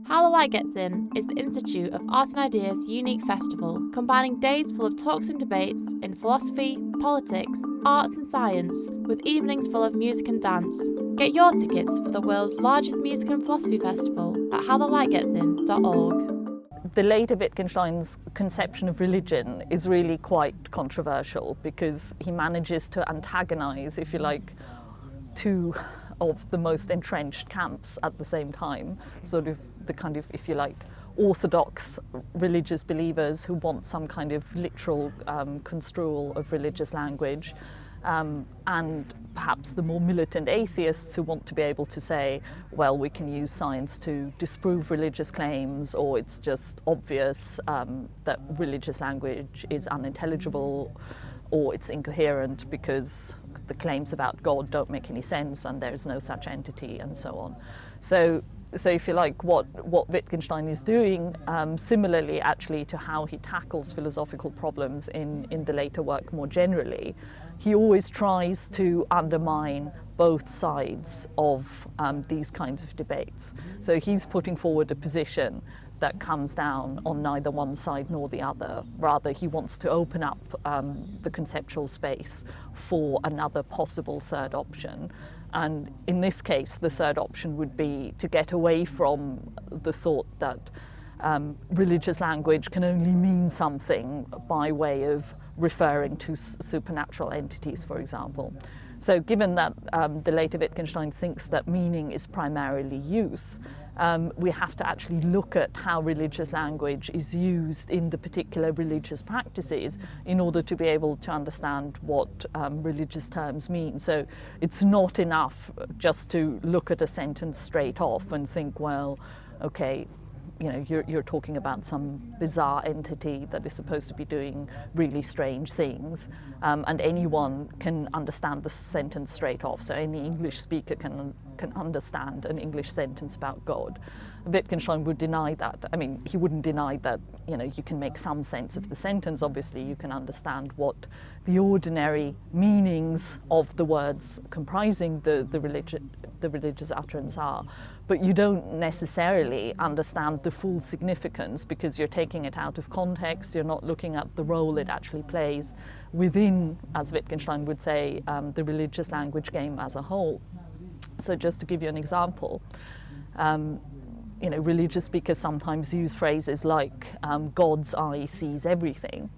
How the Light Gets In is the Institute of Art and Ideas unique festival, combining days full of talks and debates in philosophy, politics, arts and science, with evenings full of music and dance. Get your tickets for the world's largest music and philosophy festival at HowTheLightGetsIn.org. The later Wittgenstein's conception of religion is really quite controversial because he manages to antagonize, if you like, two of the most entrenched camps at the same time, sort of the kind of, if you like, orthodox religious believers who want some kind of literal construal of religious language, and perhaps the more militant atheists who want to be able to say, well, we can use science to disprove religious claims, or it's just obvious that religious language is unintelligible, or it's incoherent because the claims about God don't make any sense and there's no such entity, and so on. So if you like, what Wittgenstein is doing, similarly actually to how he tackles philosophical problems in the later work more generally, he always tries to undermine both sides of these kinds of debates. So he's putting forward a position that comes down on neither one side nor the other. Rather, he wants to open up the conceptual space for another possible third option. And in this case, the third option would be to get away from the thought that religious language can only mean something by way of referring to supernatural entities, for example. So given that the later Wittgenstein thinks that meaning is primarily use, we have to actually look at how religious language is used in the particular religious practices in order to be able to understand what religious terms mean. So it's not enough just to look at a sentence straight off and think, well, okay, you know, you're talking about some bizarre entity that is supposed to be doing really strange things, and anyone can understand the sentence straight off. So any English speaker can understand an English sentence about God. Wittgenstein would deny that. I mean, he wouldn't deny that, you know, you can make some sense of the sentence. Obviously, you can understand what the ordinary meanings of the words comprising the religious utterance are, but you don't necessarily understand the full significance because you're taking it out of context. You're not looking at the role it actually plays within, as Wittgenstein would say, the religious language game as a whole. So just to give you an example, you know, religious speakers sometimes use phrases like God's eye sees everything.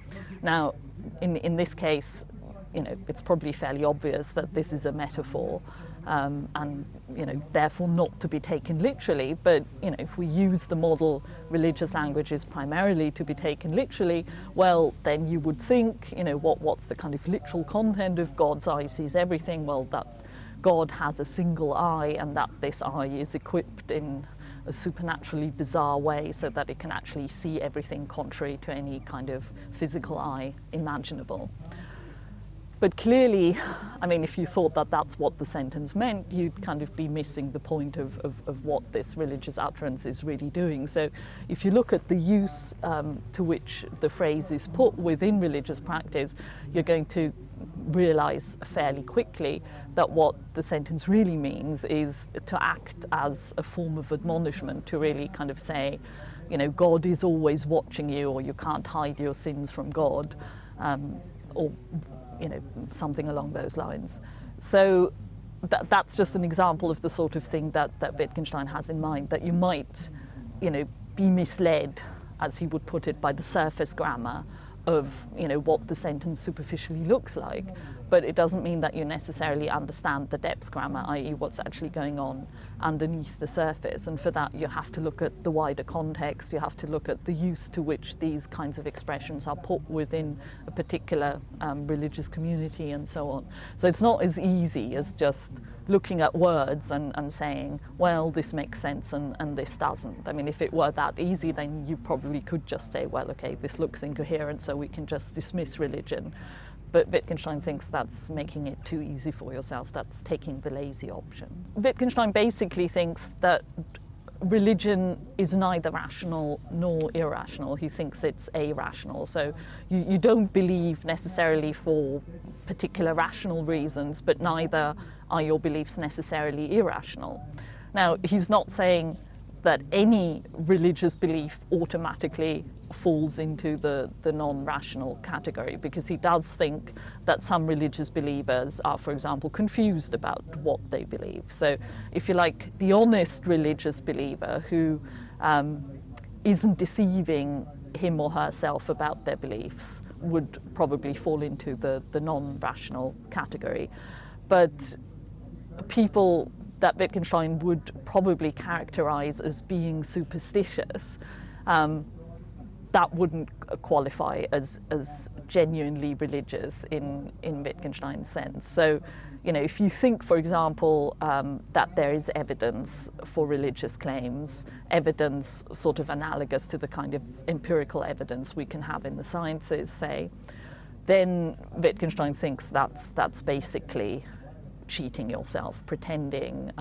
Now, in this case, you know, it's probably fairly obvious that this is a metaphor, and, you know, therefore not to be taken literally. But, you know, if we use the model religious languages primarily to be taken literally, well, then you would think, you know, what's the kind of literal content of God's eye sees everything? Well, that God has a single eye, and that this eye is equipped in a supernaturally bizarre way so that it can actually see everything contrary to any kind of physical eye imaginable. But clearly, I mean, if you thought that that's what the sentence meant, you'd kind of be missing the point of what this religious utterance is really doing. So if you look at the use to which the phrase is put within religious practice, you're going to realize fairly quickly that what the sentence really means is to act as a form of admonishment, to really kind of say, you know, God is always watching you, or you can't hide your sins from God, or, you know, something along those lines. So that's just an example of the sort of thing that Wittgenstein has in mind, that you might, you know, be misled, as he would put it, by the surface grammar of, you know, what the sentence superficially looks like, but it doesn't mean that you necessarily understand the depth grammar, i.e. what's actually going on underneath the surface. And for that you have to look at the wider context, you have to look at the use to which these kinds of expressions are put within a particular religious community and so on. So it's not as easy as just looking at words and saying, well, this makes sense and this doesn't. I mean, if it were that easy, then you probably could just say, well, okay, this looks incoherent, so we can just dismiss religion. But Wittgenstein thinks that's making it too easy for yourself, that's taking the lazy option. Wittgenstein basically thinks that religion is neither rational nor irrational. He thinks it's irrational. So you don't believe necessarily for particular rational reasons, but neither are your beliefs necessarily irrational. Now, he's not saying that any religious belief automatically falls into the non-rational category, because he does think that some religious believers are, for example, confused about what they believe. So, if you like, the honest religious believer who isn't deceiving him or herself about their beliefs would probably fall into the non-rational category. But people that Wittgenstein would probably characterize as being superstitious, that wouldn't qualify as genuinely religious in Wittgenstein's sense. So, you know, if you think, for example, that there is evidence for religious claims, evidence sort of analogous to the kind of empirical evidence we can have in the sciences, say, then Wittgenstein thinks that's basically cheating yourself, pretending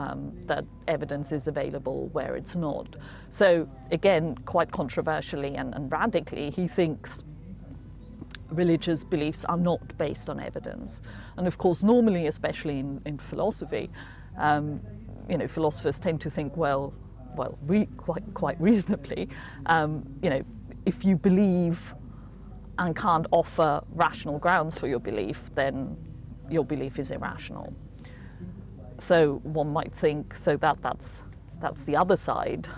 that evidence is available where it's not. So again, quite controversially and radically, he thinks religious beliefs are not based on evidence. And of course, normally, especially in philosophy, you know, philosophers tend to think, quite reasonably, you know, if you believe and can't offer rational grounds for your belief, then your belief is irrational. So one might think, so that's the other side.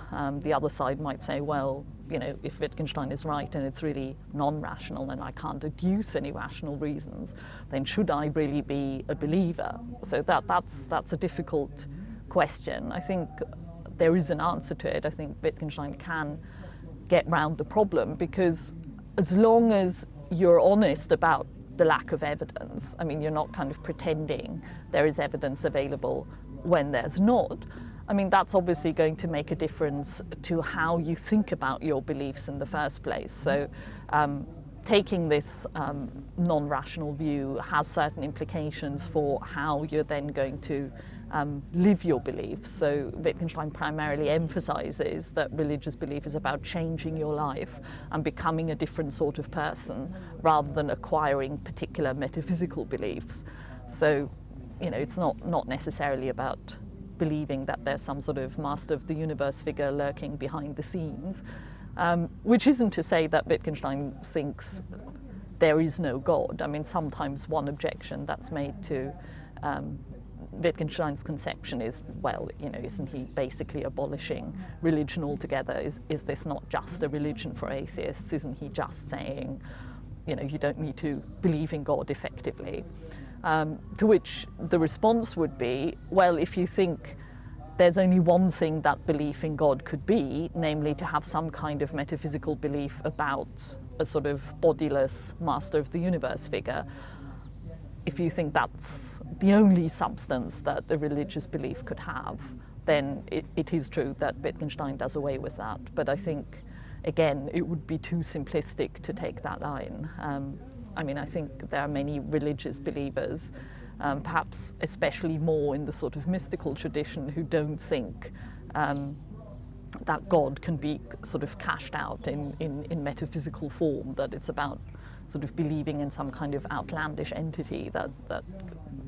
The other side might say, well, you know, if Wittgenstein is right and it's really non-rational and I can't deduce any rational reasons, then should I really be a believer? So that's a difficult question. I think there is an answer to it. I think Wittgenstein can get round the problem, because as long as you're honest about the lack of evidence, I mean, you're not kind of pretending there is evidence available when there's not, I mean, that's obviously going to make a difference to how you think about your beliefs in the first place. So taking this non-rational view has certain implications for how you're then going to live your beliefs. So Wittgenstein primarily emphasizes that religious belief is about changing your life and becoming a different sort of person rather than acquiring particular metaphysical beliefs. So, you know, it's not necessarily about believing that there's some sort of master of the universe figure lurking behind the scenes, which isn't to say that Wittgenstein thinks there is no God. I mean, sometimes one objection that's made to Wittgenstein's conception is, well, you know, isn't he basically abolishing religion altogether? Is this not just a religion for atheists? Isn't he just saying, you know, you don't need to believe in God effectively? To which the response would be, well, if you think there's only one thing that belief in God could be, namely to have some kind of metaphysical belief about a sort of bodiless master of the universe figure, if you think that's the only substance that a religious belief could have, then it is true that Wittgenstein does away with that. But I think, again, it would be too simplistic to take that line. I mean, I think there are many religious believers, perhaps especially more in the sort of mystical tradition, who don't think that God can be sort of cashed out in metaphysical form, that it's about sort of believing in some kind of outlandish entity, that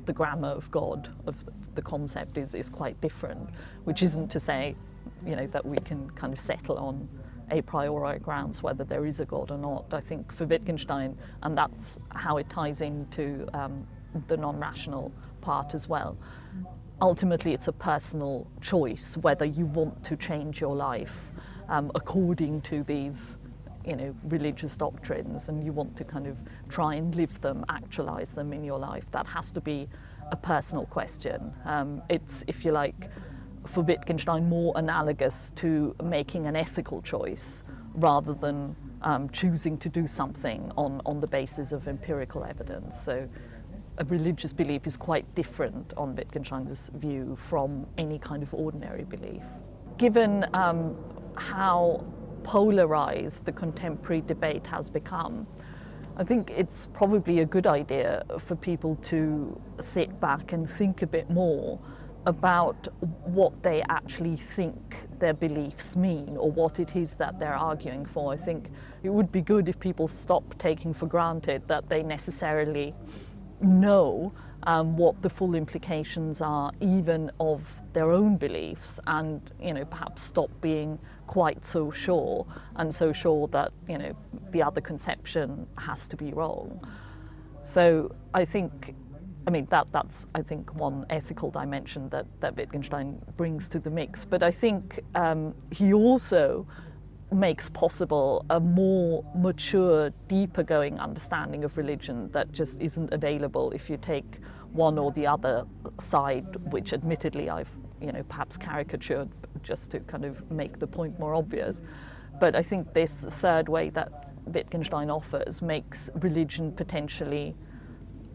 the grammar of God, of the concept is quite different, which isn't to say, you know, that we can kind of settle on a priori grounds whether there is a God or not. I think for Wittgenstein, and that's how it ties into the non-rational part as well, ultimately it's a personal choice whether you want to change your life according to these, you know, religious doctrines, and you want to kind of try and live them, actualize them in your life. That has to be a personal question. It's, if you like, for Wittgenstein more analogous to making an ethical choice rather than choosing to do something on the basis of empirical evidence. So a religious belief is quite different on Wittgenstein's view from any kind of ordinary belief. Given how polarized the contemporary debate has become, I think it's probably a good idea for people to sit back and think a bit more about what they actually think their beliefs mean, or what it is that they're arguing for. I think it would be good if people stopped taking for granted that they necessarily know what the full implications are even of their own beliefs, and perhaps stop being quite so sure, and so sure that the other conception has to be wrong. So I think that's one ethical dimension that Wittgenstein brings to the mix. But I think he also makes possible a more mature, deeper going understanding of religion that just isn't available if you take one or the other side, which admittedly I've perhaps caricatured just to kind of make the point more obvious. But I think this third way that Wittgenstein offers makes religion potentially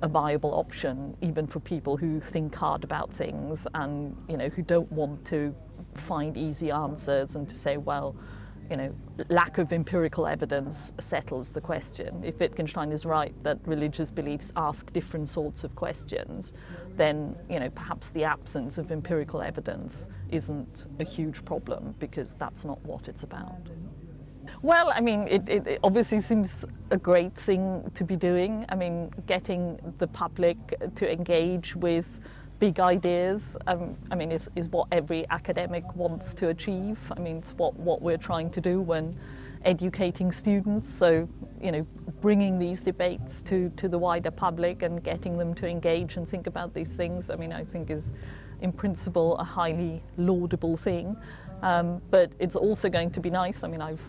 a viable option, even for people who think hard about things and who don't want to find easy answers and to say, well, lack of empirical evidence settles the question. If Wittgenstein is right that religious beliefs ask different sorts of questions, then perhaps the absence of empirical evidence isn't a huge problem, because that's not what it's about. Well, it obviously seems a great thing to be doing. Getting the public to engage with big ideas, is what every academic wants to achieve. It's what we're trying to do when educating students. So, bringing these debates to the wider public and getting them to engage and think about these things, I think is, in principle, a highly laudable thing. But it's also going to be nice. I've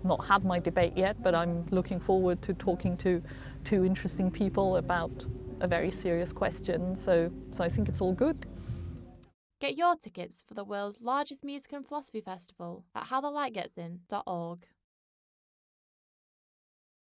not had my debate yet, but I'm looking forward to talking to two interesting people about a very serious question, so I think it's all good. Get your tickets for the world's largest music and philosophy festival at HowTheLightGetsIn.org.